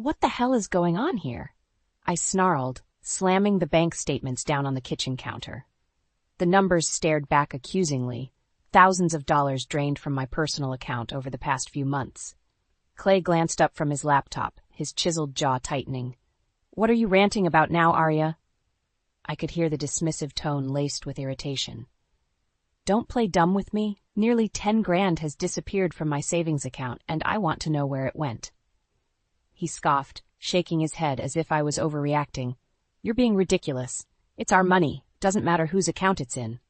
What the hell is going on here? I snarled, slamming the bank statements down on the kitchen counter. The numbers stared back accusingly, thousands of dollars drained from my personal account over the past few months. Clay glanced up from his laptop, his chiseled jaw tightening. What are you ranting about now, Arya? I could hear the dismissive tone laced with irritation. Don't play dumb with me. Nearly 10 grand has disappeared from my savings account, and I want to know where it went. He scoffed, shaking his head as if I was overreacting. You're being ridiculous. It's our money. Doesn't matter whose account it's in.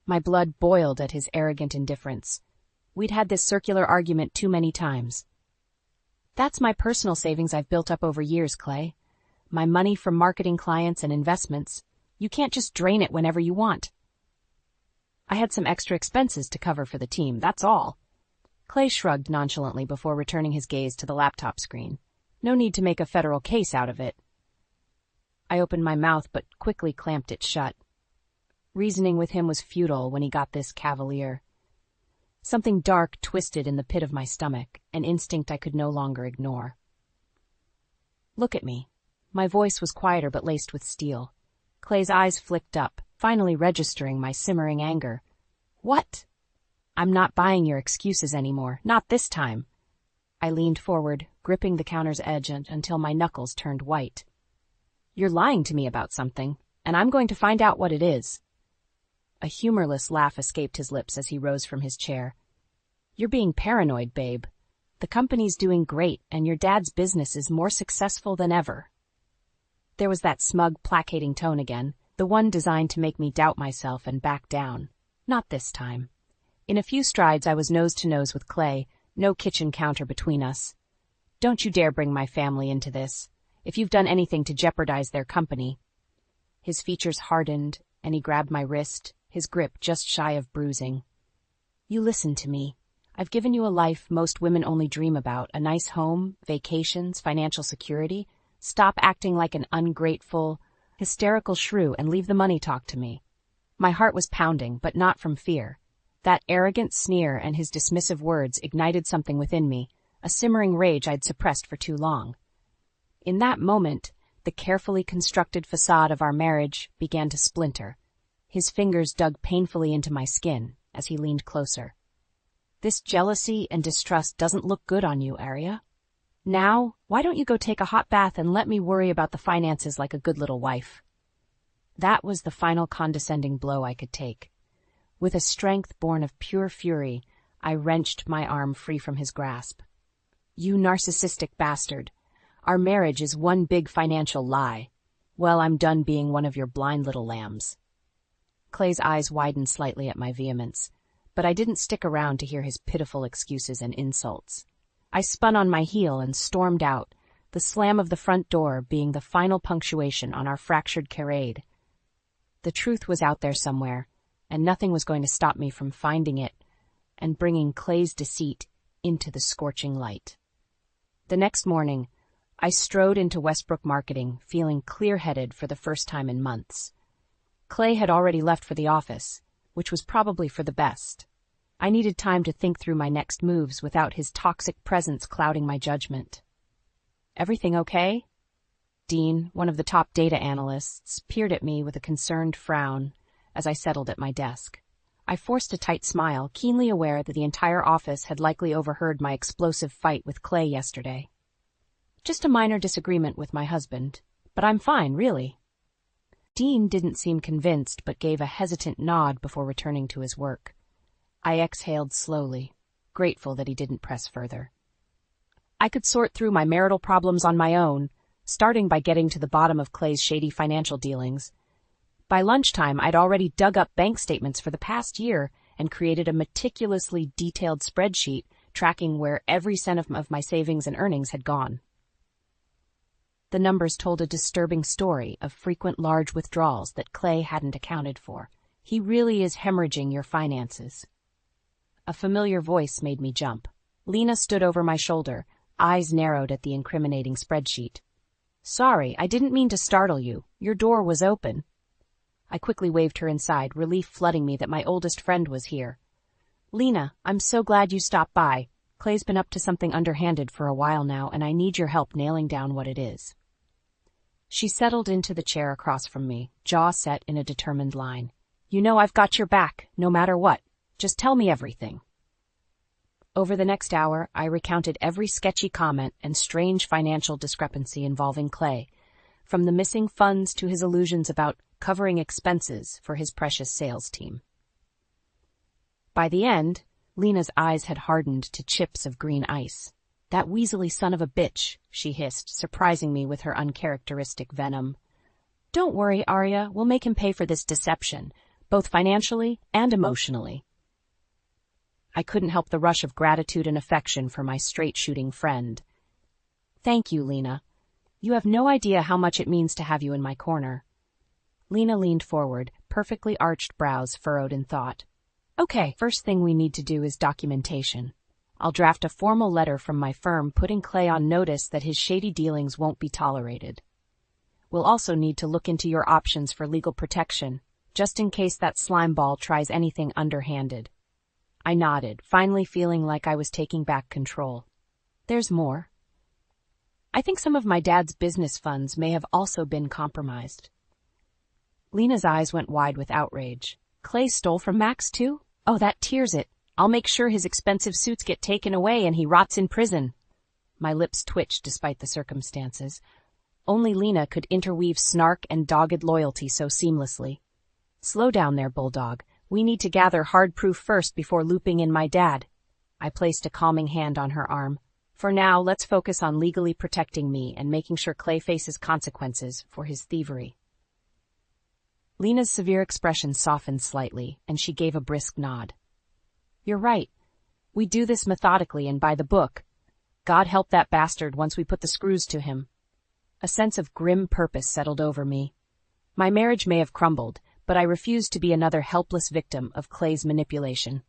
My blood boiled at his arrogant indifference. We'd had this circular argument too many times. That's my personal savings I've built up over years, Clay. My money from marketing clients and investments. You can't just drain it whenever you want. I had some extra expenses to cover for the team, that's all. Clay shrugged nonchalantly before returning his gaze to the laptop screen. No need to make a federal case out of it. I opened my mouth but quickly clamped it shut. Reasoning with him was futile when he got this cavalier. Something dark twisted in the pit of my stomach, an instinct I could no longer ignore. Look at me. My voice was quieter but laced with steel. Clay's eyes flicked up, finally registering my simmering anger. What? I'm not buying your excuses anymore, not this time. I leaned forward, gripping the counter's edge until my knuckles turned white. You're lying to me about something, and I'm going to find out what it is. A humorless laugh escaped his lips as he rose from his chair. You're being paranoid, babe. The company's doing great, and your dad's business is more successful than ever. There was that smug, placating tone again, the one designed to make me doubt myself and back down. Not this time. In a few strides I was nose to nose with Clay, no kitchen counter between us. Don't you dare bring my family into this. If you've done anything to jeopardize their company. His features hardened, and he grabbed my wrist, his grip just shy of bruising. You listen to me. I've given you a life most women only dream about, a nice home, vacations, financial security. Stop acting like an ungrateful, hysterical shrew and leave the money talk to me. My heart was pounding, but not from fear. That arrogant sneer and his dismissive words ignited something within me, a simmering rage I'd suppressed for too long. In that moment, the carefully constructed facade of our marriage began to splinter. His fingers dug painfully into my skin as he leaned closer. This jealousy and distrust doesn't look good on you, Arya. Now, why don't you go take a hot bath and let me worry about the finances like a good little wife? That was the final condescending blow I could take. With a strength born of pure fury, I wrenched my arm free from his grasp. You narcissistic bastard. Our marriage is one big financial lie. Well, I'm done being one of your blind little lambs. Clay's eyes widened slightly at my vehemence, but I didn't stick around to hear his pitiful excuses and insults. I spun on my heel and stormed out, the slam of the front door being the final punctuation on our fractured charade. The truth was out there somewhere, and nothing was going to stop me from finding it and bringing Clay's deceit into the scorching light. The next morning, I strode into Westbrook Marketing, feeling clear-headed for the first time in months. Clay had already left for the office, which was probably for the best. I needed time to think through my next moves without his toxic presence clouding my judgment. Everything okay? Dean, one of the top data analysts, peered at me with a concerned frown as I settled at my desk. I forced a tight smile, keenly aware that the entire office had likely overheard my explosive fight with Clay yesterday. Just a minor disagreement with my husband, but I'm fine, really. Dean didn't seem convinced, but gave a hesitant nod before returning to his work. I exhaled slowly, grateful that he didn't press further. I could sort through my marital problems on my own, starting by getting to the bottom of Clay's shady financial dealings. By lunchtime, I'd already dug up bank statements for the past year and created a meticulously detailed spreadsheet tracking where every cent of my savings and earnings had gone. The numbers told a disturbing story of frequent large withdrawals that Clay hadn't accounted for. He really is hemorrhaging your finances. A familiar voice made me jump. Lena stood over my shoulder, eyes narrowed at the incriminating spreadsheet. Sorry, I didn't mean to startle you. Your door was open. I quickly waved her inside, relief flooding me that my oldest friend was here. Lena, I'm so glad you stopped by. Clay's been up to something underhanded for a while now, and I need your help nailing down what it is. She settled into the chair across from me, jaw set in a determined line. You know I've got your back, no matter what. Just tell me everything. Over the next hour, I recounted every sketchy comment and strange financial discrepancy involving Clay, from the missing funds to his illusions about covering expenses for his precious sales team. By the end, Lena's eyes had hardened to chips of green ice. That weaselly son of a bitch, she hissed, surprising me with her uncharacteristic venom. Don't worry, Arya, we'll make him pay for this deception, both financially and emotionally. I couldn't help the rush of gratitude and affection for my straight-shooting friend. Thank you, Lena. You have no idea how much it means to have you in my corner. Lena leaned forward, perfectly arched brows furrowed in thought. Okay, first thing we need to do is documentation. I'll draft a formal letter from my firm putting Clay on notice that his shady dealings won't be tolerated. We'll also need to look into your options for legal protection, just in case that slimeball tries anything underhanded. I nodded, finally feeling like I was taking back control. There's more. I think some of my dad's business funds may have also been compromised. Lena's eyes went wide with outrage. Clay stole from Max, too? Oh, that tears it. I'll make sure his expensive suits get taken away and he rots in prison. My lips twitched despite the circumstances. Only Lena could interweave snark and dogged loyalty so seamlessly. Slow down there, Bulldog. We need to gather hard proof first before looping in my dad. I placed a calming hand on her arm. For now, let's focus on legally protecting me and making sure Clay faces consequences for his thievery. Lena's severe expression softened slightly, and she gave a brisk nod. You're right. We do this methodically and by the book. God help that bastard once we put the screws to him. A sense of grim purpose settled over me. My marriage may have crumbled, but I refused to be another helpless victim of Clay's manipulation.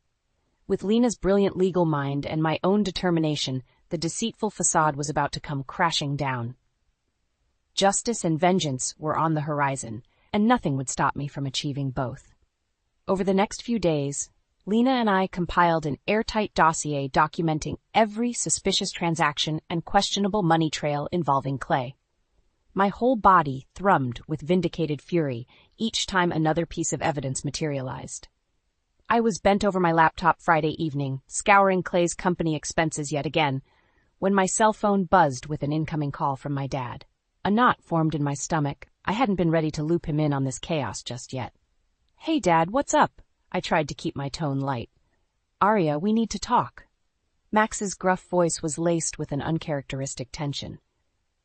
With Lena's brilliant legal mind and my own determination, the deceitful facade was about to come crashing down. Justice and vengeance were on the horizon, and nothing would stop me from achieving both. Over the next few days, Lena and I compiled an airtight dossier documenting every suspicious transaction and questionable money trail involving Clay. My whole body thrummed with vindicated fury each time another piece of evidence materialized. I was bent over my laptop Friday evening, scouring Clay's company expenses yet again, when my cell phone buzzed with an incoming call from my dad. A knot formed in my stomach. I hadn't been ready to loop him in on this chaos just yet. Hey, Dad, what's up? I tried to keep my tone light. Arya, we need to talk. Max's gruff voice was laced with an uncharacteristic tension.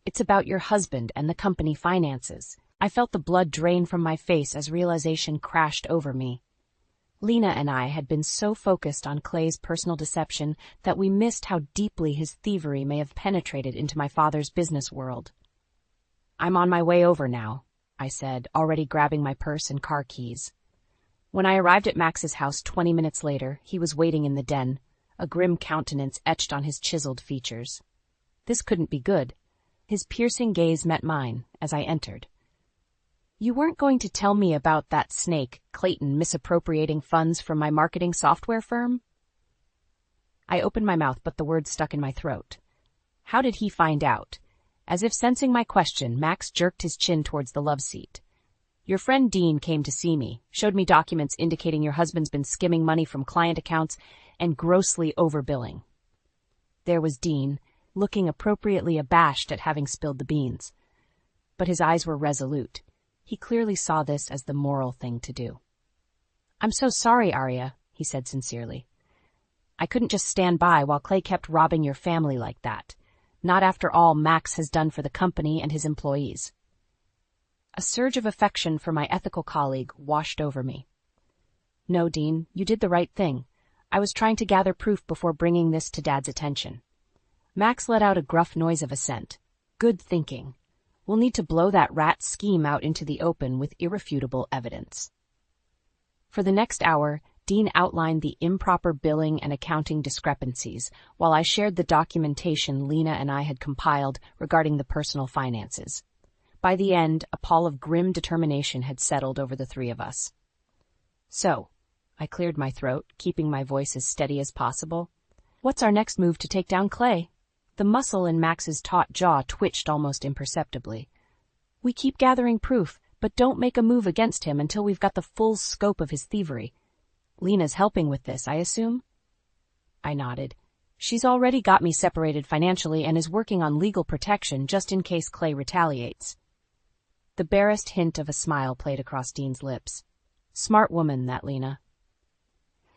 It's about your husband and the company finances. I felt the blood drain from my face as realization crashed over me. Lena and I had been so focused on Clay's personal deception that we missed how deeply his thievery may have penetrated into my father's business world. I'm on my way over now, I said, already grabbing my purse and car keys. When I arrived at Max's house 20 minutes later, he was waiting in the den, a grim countenance etched on his chiseled features. This couldn't be good. His piercing gaze met mine as I entered. You weren't going to tell me about that snake, Clayton, misappropriating funds from my marketing software firm? I opened my mouth, but the words stuck in my throat. How did he find out? As if sensing my question, Max jerked his chin towards the love seat. Your friend Dean came to see me, showed me documents indicating your husband's been skimming money from client accounts and grossly overbilling. There was Dean, looking appropriately abashed at having spilled the beans. But his eyes were resolute. He clearly saw this as the moral thing to do. I'm so sorry, Arya, he said sincerely. I couldn't just stand by while Clay kept robbing your family like that. Not after all Max has done for the company and his employees. A surge of affection for my ethical colleague washed over me. No, Dean, you did the right thing. I was trying to gather proof before bringing this to Dad's attention. Max let out a gruff noise of assent. Good thinking. We'll need to blow that rat scheme out into the open with irrefutable evidence. For the next hour, Dean outlined the improper billing and accounting discrepancies, while I shared the documentation Lena and I had compiled regarding the personal finances. By the end, a pall of grim determination had settled over the three of us. So, I cleared my throat, keeping my voice as steady as possible. What's our next move to take down Clay? The muscle in Max's taut jaw twitched almost imperceptibly. We keep gathering proof, but don't make a move against him until we've got the full scope of his thievery. Lena's helping with this, I assume? I nodded. She's already got me separated financially and is working on legal protection just in case Clay retaliates. The barest hint of a smile played across Dean's lips. Smart woman, that Lena.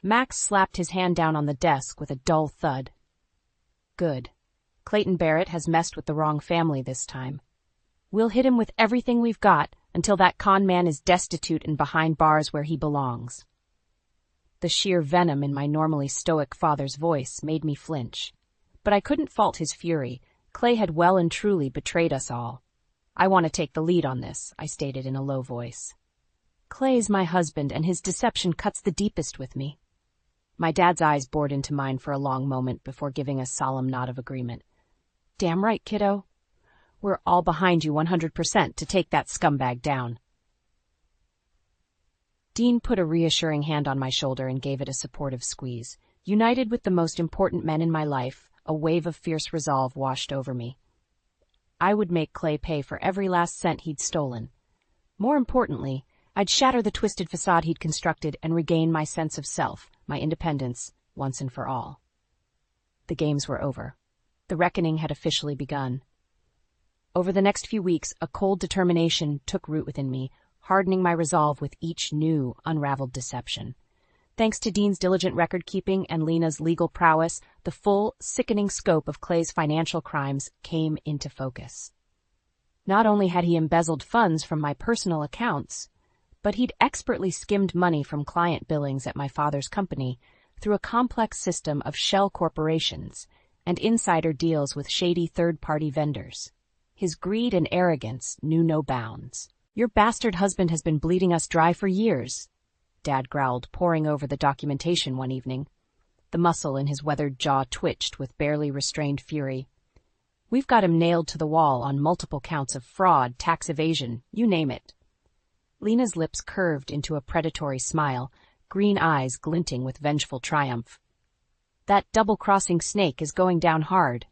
Max slapped his hand down on the desk with a dull thud. Good. Clayton Barrett has messed with the wrong family this time. We'll hit him with everything we've got until that con man is destitute and behind bars where he belongs. The sheer venom in my normally stoic father's voice made me flinch. But I couldn't fault his fury. Clay had well and truly betrayed us all. I want to take the lead on this, I stated in a low voice. Clay's my husband, and his deception cuts the deepest with me. My dad's eyes bored into mine for a long moment before giving a solemn nod of agreement. Damn right, kiddo. We're all behind you 100% to take that scumbag down. Dean put a reassuring hand on my shoulder and gave it a supportive squeeze. United with the most important men in my life, a wave of fierce resolve washed over me. I would make Clay pay for every last cent he'd stolen. More importantly, I'd shatter the twisted facade he'd constructed and regain my sense of self, my independence, once and for all. The games were over. The reckoning had officially begun. Over the next few weeks, a cold determination took root within me, hardening my resolve with each new, unraveled deception. Thanks to Dean's diligent record-keeping and Lena's legal prowess, the full, sickening scope of Clay's financial crimes came into focus. Not only had he embezzled funds from my personal accounts, but he'd expertly skimmed money from client billings at my father's company through a complex system of shell corporations and insider deals with shady third-party vendors. His greed and arrogance knew no bounds. Your bastard husband has been bleeding us dry for years, Dad growled, poring over the documentation one evening. The muscle in his weathered jaw twitched with barely restrained fury. We've got him nailed to the wall on multiple counts of fraud, tax evasion, you name it. Lena's lips curved into a predatory smile, green eyes glinting with vengeful triumph. That double-crossing snake is going down hard.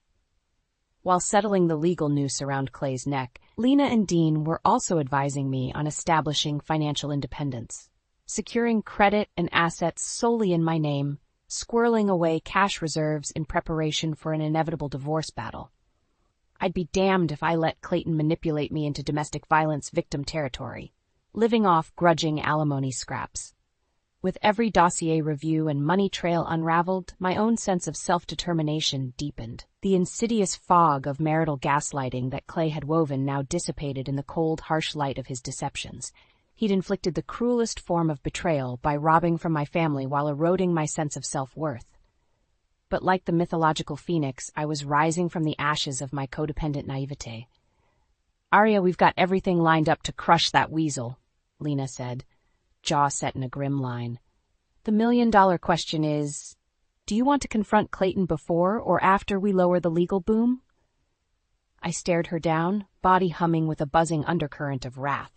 While settling the legal noose around Clay's neck, Lena and Dean were also advising me on establishing financial independence, securing credit and assets solely in my name, squirreling away cash reserves in preparation for an inevitable divorce battle. I'd be damned if I let Clayton manipulate me into domestic violence victim territory, living off grudging alimony scraps. With every dossier review and money trail unraveled, my own sense of self-determination deepened. The insidious fog of marital gaslighting that Clay had woven now dissipated in the cold, harsh light of his deceptions. He'd inflicted the cruelest form of betrayal by robbing from my family while eroding my sense of self-worth. But like the mythological phoenix, I was rising from the ashes of my codependent naivete. Arya, we've got everything lined up to crush that weasel, Lena said, jaw set in a grim line. The million-dollar question is, do you want to confront Clayton before or after we lower the legal boom? I stared her down, body humming with a buzzing undercurrent of wrath.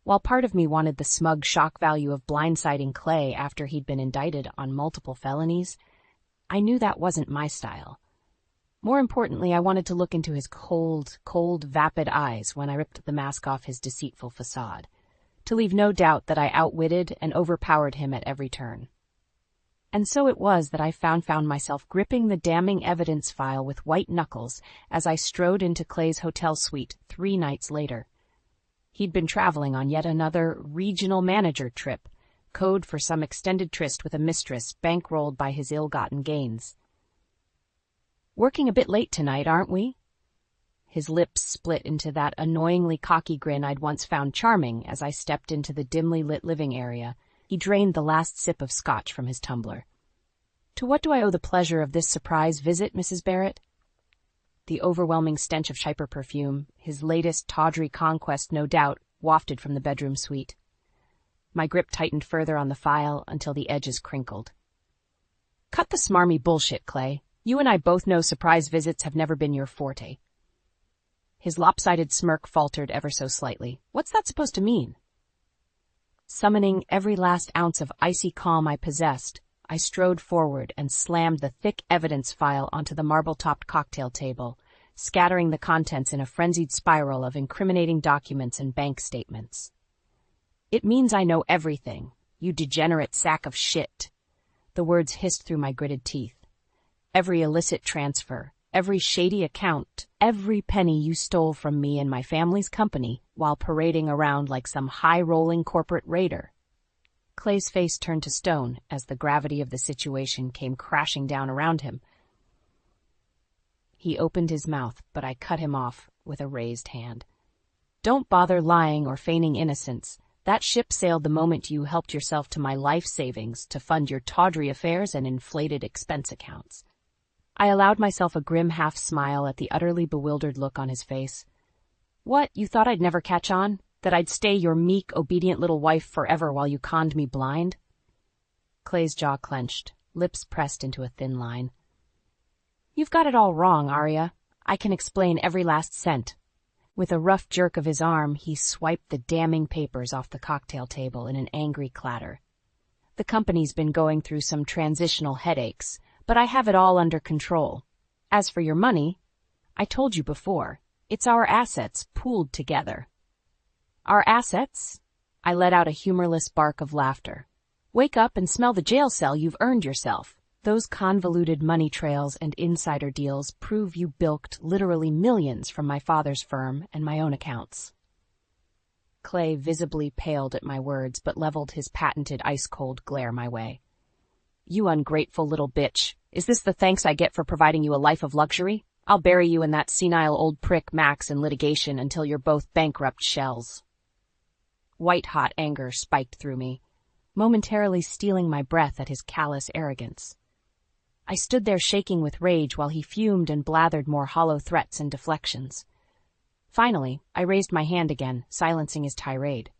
While part of me wanted the smug shock value of blindsiding Clay after he'd been indicted on multiple felonies, I knew that wasn't my style. More importantly, I wanted to look into his cold, vapid eyes when I ripped the mask off his deceitful facade, to leave no doubt that I outwitted and overpowered him at every turn. And so it was that I found myself gripping the damning evidence file with white knuckles as I strode into Clay's hotel suite 3 nights later. He'd been traveling on yet another regional manager trip, code for some extended tryst with a mistress bankrolled by his ill-gotten gains. Working a bit late tonight, aren't we? His lips split into that annoyingly cocky grin I'd once found charming as I stepped into the dimly lit living area. He drained the last sip of scotch from his tumbler. To what do I owe the pleasure of this surprise visit, Mrs. Barrett? The overwhelming stench of Chyper perfume, his latest tawdry conquest no doubt, wafted from the bedroom suite. My grip tightened further on the file until the edges crinkled. Cut the smarmy bullshit, Clay. You and I both know surprise visits have never been your forte. His lopsided smirk faltered ever so slightly. What's that supposed to mean? Summoning every last ounce of icy calm I possessed, I strode forward and slammed the thick evidence file onto the marble-topped cocktail table, scattering the contents in a frenzied spiral of incriminating documents and bank statements. "It means I know everything, you degenerate sack of shit." The words hissed through my gritted teeth. "Every illicit transfer, every shady account, every penny you stole from me and my family's company while parading around like some high-rolling corporate raider." Clay's face turned to stone as the gravity of the situation came crashing down around him. He opened his mouth, but I cut him off with a raised hand. "Don't bother lying or feigning innocence. That ship sailed the moment you helped yourself to my life savings to fund your tawdry affairs and inflated expense accounts." I allowed myself a grim half-smile at the utterly bewildered look on his face. "What, you thought I'd never catch on? That I'd stay your meek, obedient little wife forever while you conned me blind?" Clay's jaw clenched, lips pressed into a thin line. "You've got it all wrong, Arya. I can explain every last cent." With a rough jerk of his arm, he swiped the damning papers off the cocktail table in an angry clatter. "The company's been going through some transitional headaches, but I have it all under control. As for your money, I told you before, it's our assets pooled together." "Our assets?" I let out a humorless bark of laughter. "Wake up and smell the jail cell you've earned yourself. Those convoluted money trails and insider deals prove you bilked literally millions from my father's firm and my own accounts." Clay visibly paled at my words, but leveled his patented ice-cold glare my way. "You ungrateful little bitch. Is this the thanks I get for providing you a life of luxury? I'll bury you and that senile old prick Max in litigation until you're both bankrupt shells." White-hot anger spiked through me, momentarily stealing my breath at his callous arrogance. I stood there shaking with rage while he fumed and blathered more hollow threats and deflections. Finally, I raised my hand again, silencing his tirade.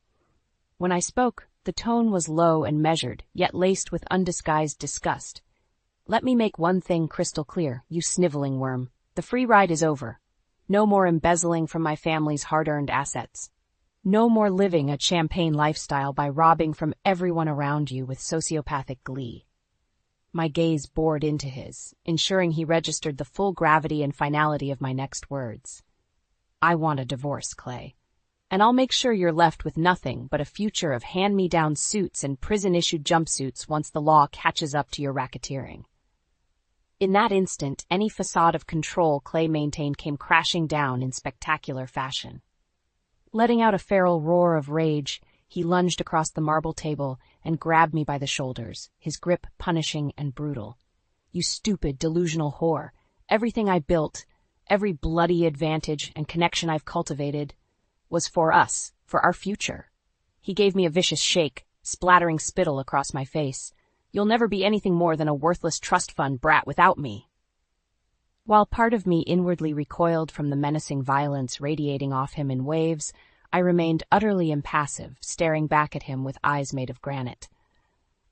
When I spoke, the tone was low and measured, yet laced with undisguised disgust. "Let me make one thing crystal clear, you sniveling worm. The free ride is over. No more embezzling from my family's hard-earned assets. No more living a champagne lifestyle by robbing from everyone around you with sociopathic glee." My gaze bored into his, ensuring he registered the full gravity and finality of my next words. "I want a divorce, Clay. And I'll make sure you're left with nothing but a future of hand-me-down suits and prison-issued jumpsuits once the law catches up to your racketeering." In that instant, any facade of control Clay maintained came crashing down in spectacular fashion. Letting out a feral roar of rage, he lunged across the marble table and grabbed me by the shoulders, his grip punishing and brutal. "You stupid, delusional whore. Everything I built, every bloody advantage and connection I've cultivated, was for us, for our future." He gave me a vicious shake, splattering spittle across my face. "You'll never be anything more than a worthless trust fund brat without me." While part of me inwardly recoiled from the menacing violence radiating off him in waves, I remained utterly impassive, staring back at him with eyes made of granite.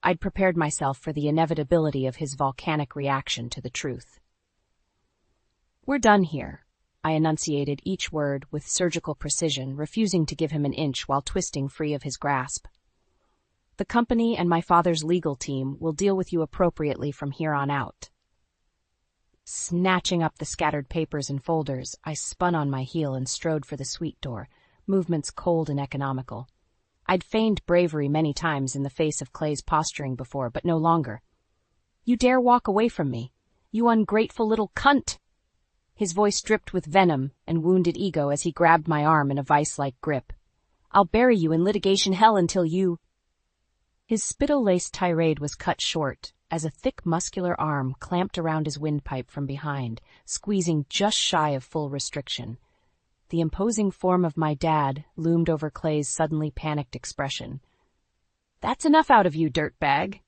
I'd prepared myself for the inevitability of his volcanic reaction to the truth. "We're done here," I enunciated each word with surgical precision, refusing to give him an inch while twisting free of his grasp. "The company and my father's legal team will deal with you appropriately from here on out." Snatching up the scattered papers and folders, I spun on my heel and strode for the suite door, movements cold and economical. I'd feigned bravery many times in the face of Clay's posturing before, but no longer. "You dare walk away from me? You ungrateful little cunt!" His voice dripped with venom and wounded ego as he grabbed my arm in a vice-like grip. "I'll bury you in litigation hell until you—" His spittle-laced tirade was cut short as a thick muscular arm clamped around his windpipe from behind, squeezing just shy of full restriction. The imposing form of my dad loomed over Clay's suddenly panicked expression. "That's enough out of you, dirtbag."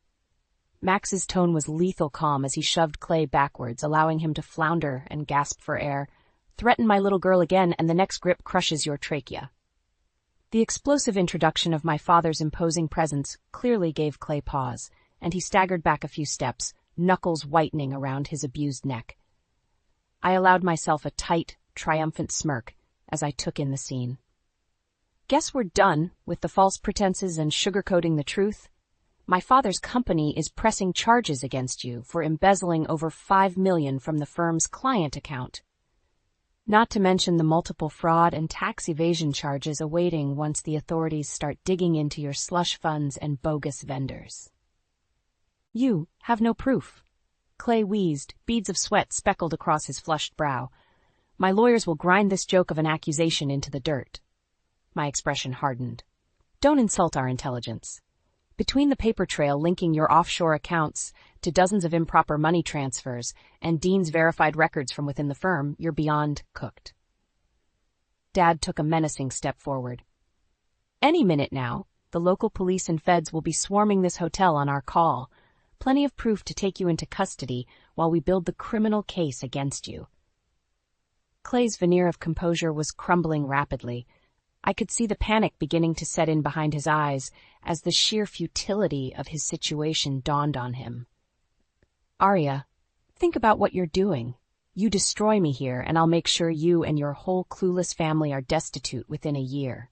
Max's tone was lethal calm as he shoved Clay backwards, allowing him to flounder and gasp for air. "Threaten my little girl again, and the next grip crushes your trachea." The explosive introduction of my father's imposing presence clearly gave Clay pause, and he staggered back a few steps, knuckles whitening around his abused neck. I allowed myself a tight, triumphant smirk as I took in the scene. "Guess we're done with the false pretenses and sugarcoating the truth. My father's company is pressing charges against you for embezzling over $5 million from the firm's client account. Not to mention the multiple fraud and tax evasion charges awaiting once the authorities start digging into your slush funds and bogus vendors. You have no proof. Clay wheezed, beads of sweat speckled across his flushed brow. My lawyers will grind this joke of an accusation into the dirt. My expression hardened. Don't insult our intelligence. Between the paper trail linking your offshore accounts to dozens of improper money transfers and Dean's verified records from within the firm, you're beyond cooked. Dad took a menacing step forward. Any minute now, the local police and feds will be swarming this hotel on our call. Plenty of proof to take you into custody while we build the criminal case against you. Clay's veneer of composure was crumbling rapidly. I could see the panic beginning to set in behind his eyes as the sheer futility of his situation dawned on him. Arya, think about what you're doing. You destroy me here, and I'll make sure you and your whole clueless family are destitute within a year.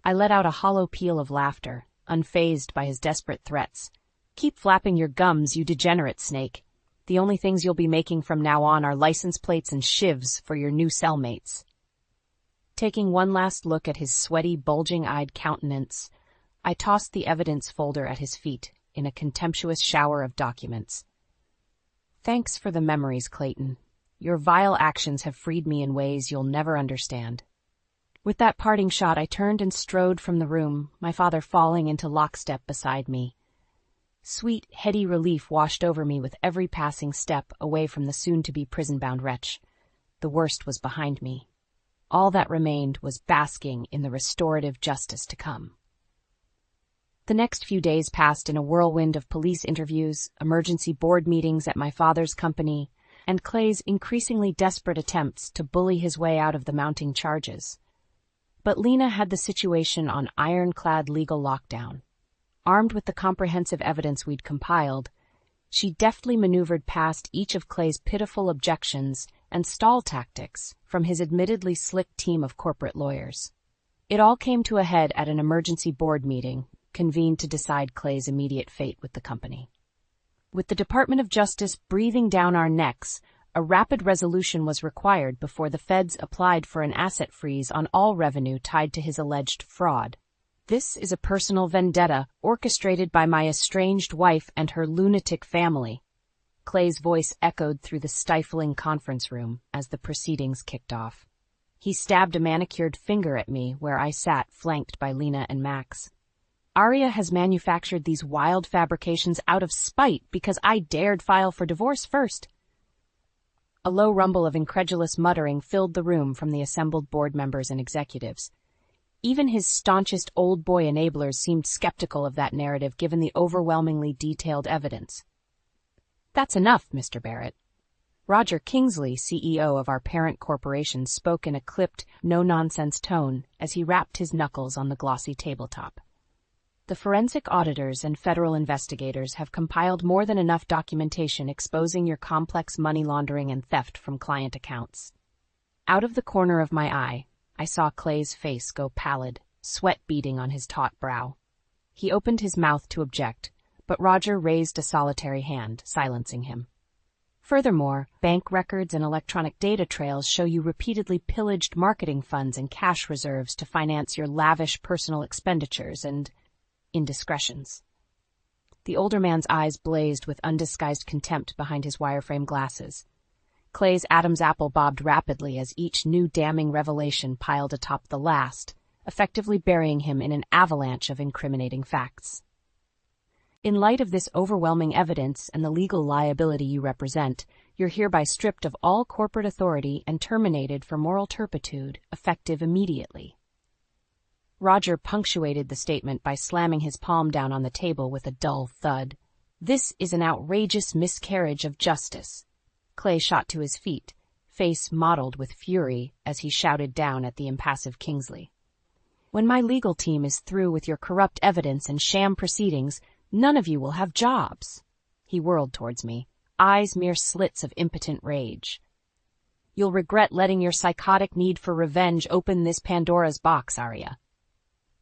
I let out a hollow peal of laughter, unfazed by his desperate threats. Keep flapping your gums, you degenerate snake. The only things you'll be making from now on are license plates and shivs for your new cellmates. Taking one last look at his sweaty, bulging-eyed countenance, I tossed the evidence folder at his feet in a contemptuous shower of documents. Thanks for the memories, Clayton. Your vile actions have freed me in ways you'll never understand. With that parting shot, I turned and strode from the room, my father falling into lockstep beside me. Sweet, heady relief washed over me with every passing step away from the soon-to-be prison-bound wretch. The worst was behind me. All that remained was basking in the restorative justice to come. The next few days passed in a whirlwind of police interviews, emergency board meetings at my father's company, and Clay's increasingly desperate attempts to bully his way out of the mounting charges. But Lena had the situation on ironclad legal lockdown. Armed with the comprehensive evidence we'd compiled, she deftly maneuvered past each of Clay's pitiful objections and stall tactics from his admittedly slick team of corporate lawyers. It all came to a head at an emergency board meeting, convened to decide Clay's immediate fate with the company. With the Department of Justice breathing down our necks, a rapid resolution was required before the feds applied for an asset freeze on all revenue tied to his alleged fraud. This is a personal vendetta orchestrated by my estranged wife and her lunatic family. Clay's voice echoed through the stifling conference room as the proceedings kicked off. He stabbed a manicured finger at me where I sat flanked by Lena and Max. Arya has manufactured these wild fabrications out of spite because I dared file for divorce first. A low rumble of incredulous muttering filled the room from the assembled board members and executives. Even his staunchest old boy enablers seemed skeptical of that narrative given the overwhelmingly detailed evidence. That's enough, Mr. Barrett. Roger Kingsley, CEO of our parent corporation, spoke in a clipped, no-nonsense tone as he rapped his knuckles on the glossy tabletop. The forensic auditors and federal investigators have compiled more than enough documentation exposing your complex money laundering and theft from client accounts. Out of the corner of my eye, I saw Clay's face go pallid, sweat beading on his taut brow. He opened his mouth to object, but Roger raised a solitary hand, silencing him. Furthermore, bank records and electronic data trails show you repeatedly pillaged marketing funds and cash reserves to finance your lavish personal expenditures and indiscretions. The older man's eyes blazed with undisguised contempt behind his wireframe glasses. Clay's Adam's apple bobbed rapidly as each new damning revelation piled atop the last, effectively burying him in an avalanche of incriminating facts. In light of this overwhelming evidence and the legal liability you represent, you're hereby stripped of all corporate authority and terminated for moral turpitude, effective immediately. Roger punctuated the statement by slamming his palm down on the table with a dull thud. This is an outrageous miscarriage of justice. Clay shot to his feet, face mottled with fury as he shouted down at the impassive Kingsley. When my legal team is through with your corrupt evidence and sham proceedings, none of you will have jobs. He whirled towards me, eyes mere slits of impotent rage. You'll regret letting your psychotic need for revenge open this Pandora's box, Arya.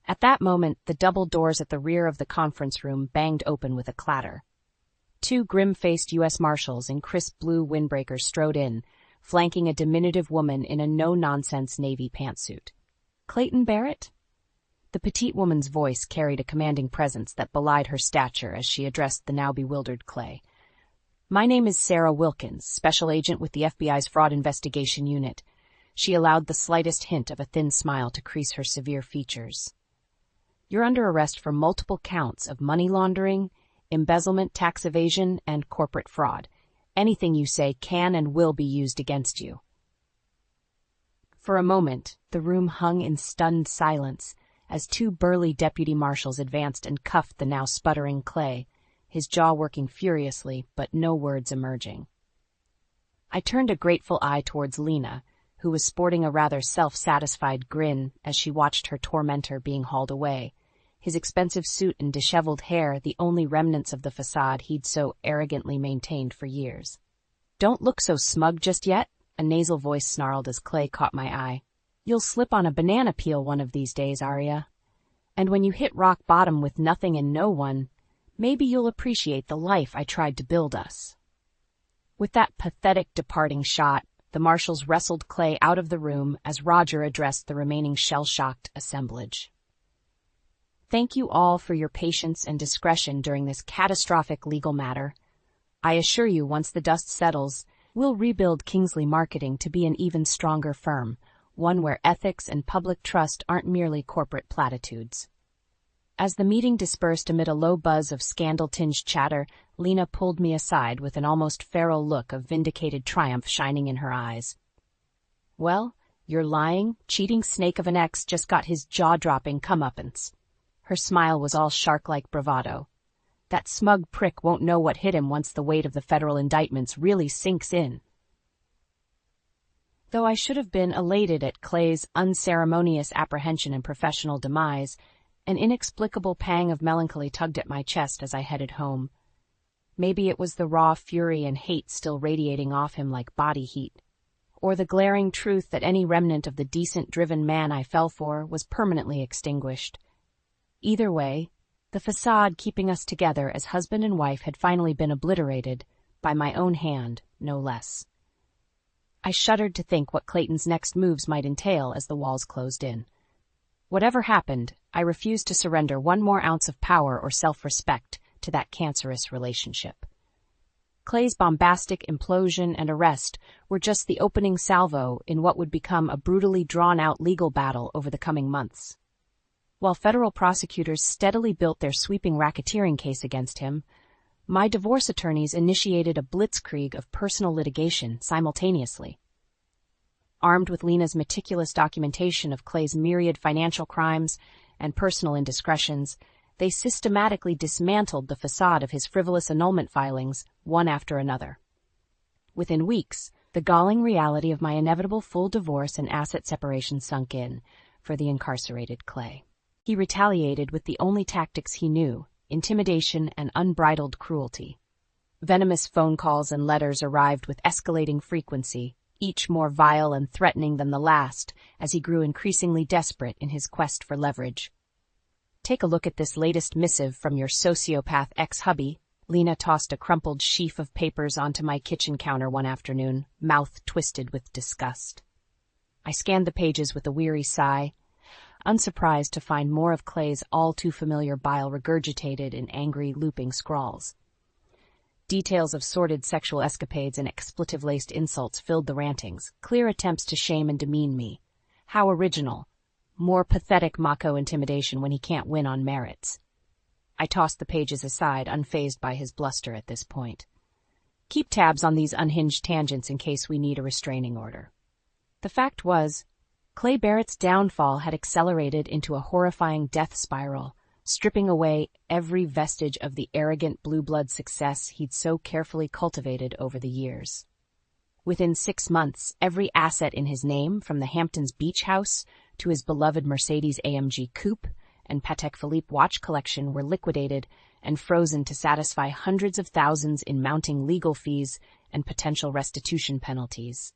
At that moment, the double doors at the rear of the conference room banged open with a clatter. Two grim-faced U.S. Marshals in crisp blue windbreakers strode in, flanking a diminutive woman in a no-nonsense navy pantsuit. Clayton Barrett? The petite woman's voice carried a commanding presence that belied her stature as she addressed the now bewildered Clay. My name is Sarah Wilkins, special agent with the FBI's Fraud Investigation Unit. She allowed the slightest hint of a thin smile to crease her severe features. You're under arrest for multiple counts of money laundering, embezzlement, tax evasion, and corporate fraud. Anything you say can and will be used against you. For a moment, the room hung in stunned silence as two burly deputy marshals advanced and cuffed the now sputtering Clay, his jaw working furiously, but no words emerging. I turned a grateful eye towards Lena, who was sporting a rather self-satisfied grin as she watched her tormentor being hauled away, his expensive suit and disheveled hair the only remnants of the facade he'd so arrogantly maintained for years. Don't look so smug just yet, a nasal voice snarled as Clay caught my eye. You'll slip on a banana peel one of these days, Arya. And when you hit rock bottom with nothing and no one, maybe you'll appreciate the life I tried to build us. With that pathetic departing shot, the marshals wrestled Clay out of the room as Roger addressed the remaining shell-shocked assemblage. Thank you all for your patience and discretion during this catastrophic legal matter. I assure you, once the dust settles, we'll rebuild Kingsley Marketing to be an even stronger firm, one where ethics and public trust aren't merely corporate platitudes. As the meeting dispersed amid a low buzz of scandal-tinged chatter, Lena pulled me aside with an almost feral look of vindicated triumph shining in her eyes. Well, your lying, cheating snake of an ex just got his jaw-dropping comeuppance. Her smile was all shark-like bravado. That smug prick won't know what hit him once the weight of the federal indictments really sinks in. Though I should have been elated at Clay's unceremonious apprehension and professional demise, an inexplicable pang of melancholy tugged at my chest as I headed home. Maybe it was the raw fury and hate still radiating off him like body heat, or the glaring truth that any remnant of the decent, driven man I fell for was permanently extinguished. Either way, the facade keeping us together as husband and wife had finally been obliterated, by my own hand, no less. I shuddered to think what Clayton's next moves might entail as the walls closed in. Whatever happened, I refused to surrender one more ounce of power or self-respect to that cancerous relationship. Clay's bombastic implosion and arrest were just the opening salvo in what would become a brutally drawn-out legal battle over the coming months. While federal prosecutors steadily built their sweeping racketeering case against him, my divorce attorneys initiated a blitzkrieg of personal litigation simultaneously. Armed with Lena's meticulous documentation of Clay's myriad financial crimes and personal indiscretions, they systematically dismantled the facade of his frivolous annulment filings, one after another. Within weeks, the galling reality of my inevitable full divorce and asset separation sunk in for the incarcerated Clay. He retaliated with the only tactics he knew, intimidation and unbridled cruelty. Venomous phone calls and letters arrived with escalating frequency, each more vile and threatening than the last, as he grew increasingly desperate in his quest for leverage. Take a look at this latest missive from your sociopath ex-hubby. Lena tossed a crumpled sheaf of papers onto my kitchen counter one afternoon, mouth twisted with disgust. I scanned the pages with a weary sigh, unsurprised to find more of Clay's all-too-familiar bile regurgitated in angry, looping scrawls. Details of sordid sexual escapades and expletive-laced insults filled the rantings, clear attempts to shame and demean me. How original. More pathetic Mako intimidation when he can't win on merits. I tossed the pages aside, unfazed by his bluster at this point. Keep tabs on these unhinged tangents in case we need a restraining order. The fact was, Clay Barrett's downfall had accelerated into a horrifying death spiral, stripping away every vestige of the arrogant blue blood success he'd so carefully cultivated over the years. Within 6 months, every asset in his name, from the Hamptons Beach House to his beloved Mercedes-AMG Coupe and Patek Philippe watch collection, were liquidated and frozen to satisfy hundreds of thousands in mounting legal fees and potential restitution penalties.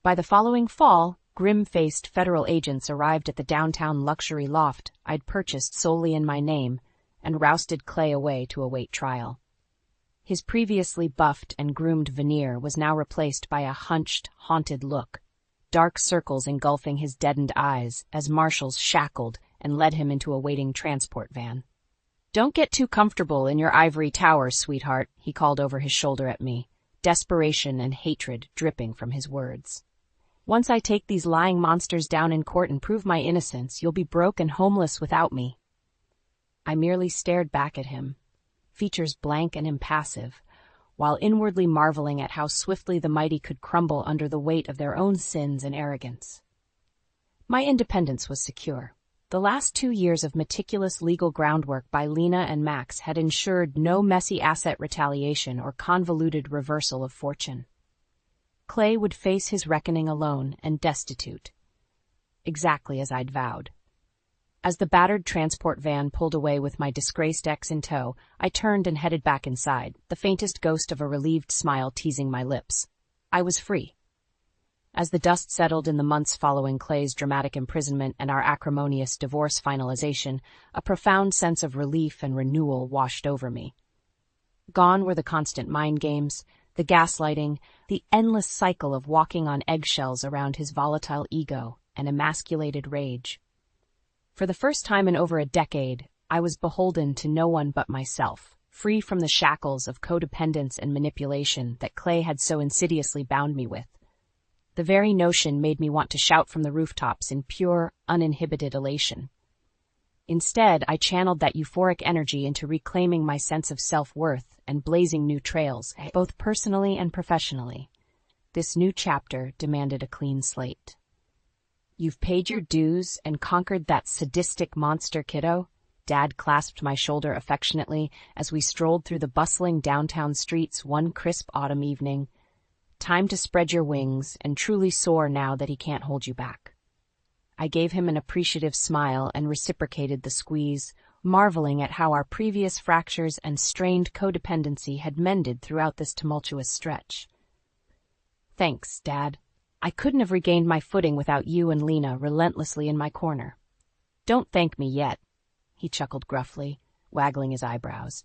By the following fall, Grim-faced federal agents arrived at the downtown luxury loft I'd purchased solely in my name and rousted Clay away to await trial. His previously buffed and groomed veneer was now replaced by a hunched, haunted look, dark circles engulfing his deadened eyes as marshals shackled and led him into a waiting transport van. "Don't get too comfortable in your ivory tower, sweetheart," he called over his shoulder at me, desperation and hatred dripping from his words. "Once I take these lying monsters down in court and prove my innocence, you'll be broke and homeless without me." I merely stared back at him, features blank and impassive, while inwardly marveling at how swiftly the mighty could crumble under the weight of their own sins and arrogance. My independence was secure. The last 2 years of meticulous legal groundwork by Lena and Max had ensured no messy asset retaliation or convoluted reversal of fortune. Clay would face his reckoning alone and destitute, exactly as I'd vowed. As the battered transport van pulled away with my disgraced ex in tow, I turned and headed back inside, the faintest ghost of a relieved smile teasing my lips. I was free. As the dust settled in the months following Clay's dramatic imprisonment and our acrimonious divorce finalization, a profound sense of relief and renewal washed over me. Gone were the constant mind games, the gaslighting, the endless cycle of walking on eggshells around his volatile ego and emasculated rage. For the first time in over a decade, I was beholden to no one but myself, free from the shackles of codependence and manipulation that Clay had so insidiously bound me with. The very notion made me want to shout from the rooftops in pure, uninhibited elation. Instead, I channeled that euphoric energy into reclaiming my sense of self-worth and blazing new trails, both personally and professionally. This new chapter demanded a clean slate. "You've paid your dues and conquered that sadistic monster, kiddo?" Dad clasped my shoulder affectionately as we strolled through the bustling downtown streets one crisp autumn evening. "Time to spread your wings and truly soar now that he can't hold you back." I gave him an appreciative smile and reciprocated the squeeze, marveling at how our previous fractures and strained codependency had mended throughout this tumultuous stretch. "Thanks, Dad. I couldn't have regained my footing without you and Lena relentlessly in my corner." "Don't thank me yet," he chuckled gruffly, waggling his eyebrows.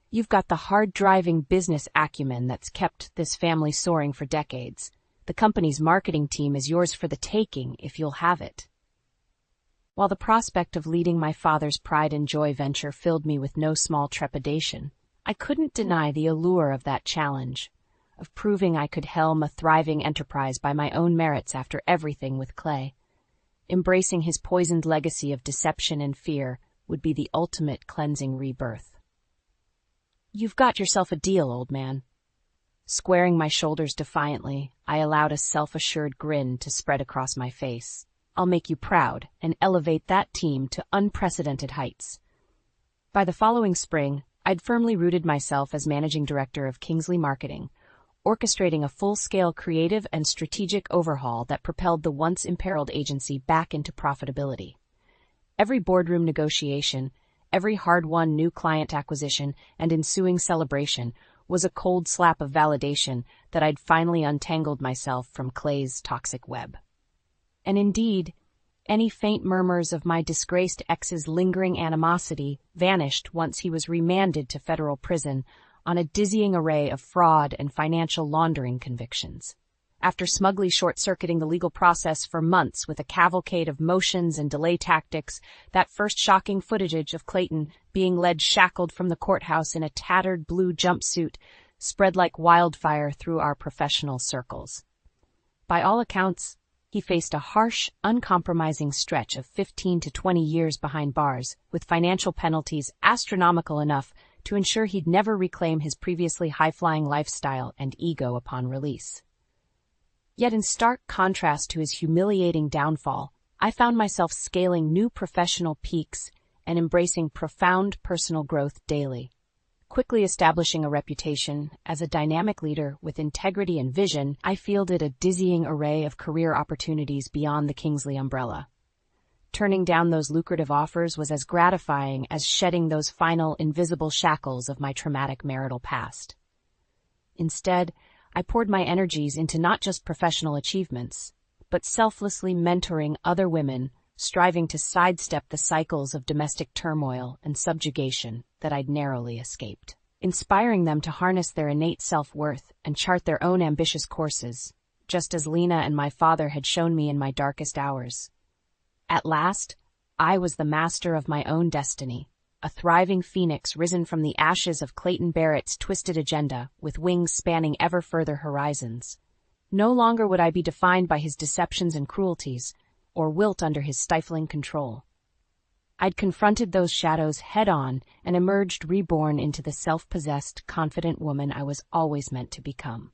"You've got the hard-driving business acumen that's kept this family soaring for decades. The company's marketing team is yours for the taking if you'll have it." While the prospect of leading my father's pride and joy venture filled me with no small trepidation, I couldn't deny the allure of that challenge, of proving I could helm a thriving enterprise by my own merits after everything with Clay. Embracing his poisoned legacy of deception and fear would be the ultimate cleansing rebirth. "You've got yourself a deal, old man." Squaring my shoulders defiantly, I allowed a self-assured grin to spread across my face. "I'll make you proud and elevate that team to unprecedented heights." By the following spring, I'd firmly rooted myself as managing director of Kingsley Marketing, orchestrating a full-scale creative and strategic overhaul that propelled the once imperiled agency back into profitability. Every boardroom negotiation, every hard-won new client acquisition and ensuing celebration was a cold slap of validation that I'd finally untangled myself from Clay's toxic web. And indeed, any faint murmurs of my disgraced ex's lingering animosity vanished once he was remanded to federal prison on a dizzying array of fraud and financial laundering convictions. After smugly short-circuiting the legal process for months with a cavalcade of motions and delay tactics, that first shocking footage of Clayton being led shackled from the courthouse in a tattered blue jumpsuit spread like wildfire through our professional circles. By all accounts, he faced a harsh, uncompromising stretch of 15 to 20 years behind bars, with financial penalties astronomical enough to ensure he'd never reclaim his previously high-flying lifestyle and ego upon release. Yet in stark contrast to his humiliating downfall, I found myself scaling new professional peaks and embracing profound personal growth daily. Quickly establishing a reputation as a dynamic leader with integrity and vision, I fielded a dizzying array of career opportunities beyond the Kingsley umbrella. Turning down those lucrative offers was as gratifying as shedding those final invisible shackles of my traumatic marital past. Instead, I poured my energies into not just professional achievements, but selflessly mentoring other women, striving to sidestep the cycles of domestic turmoil and subjugation that I'd narrowly escaped, inspiring them to harness their innate self-worth and chart their own ambitious courses, just as Lena and my father had shown me in my darkest hours. At last, I was the master of my own destiny, a thriving phoenix risen from the ashes of Clayton Barrett's twisted agenda, with wings spanning ever further horizons. No longer would I be defined by his deceptions and cruelties, or wilt under his stifling control. I'd confronted those shadows head-on and emerged reborn into the self-possessed, confident woman I was always meant to become.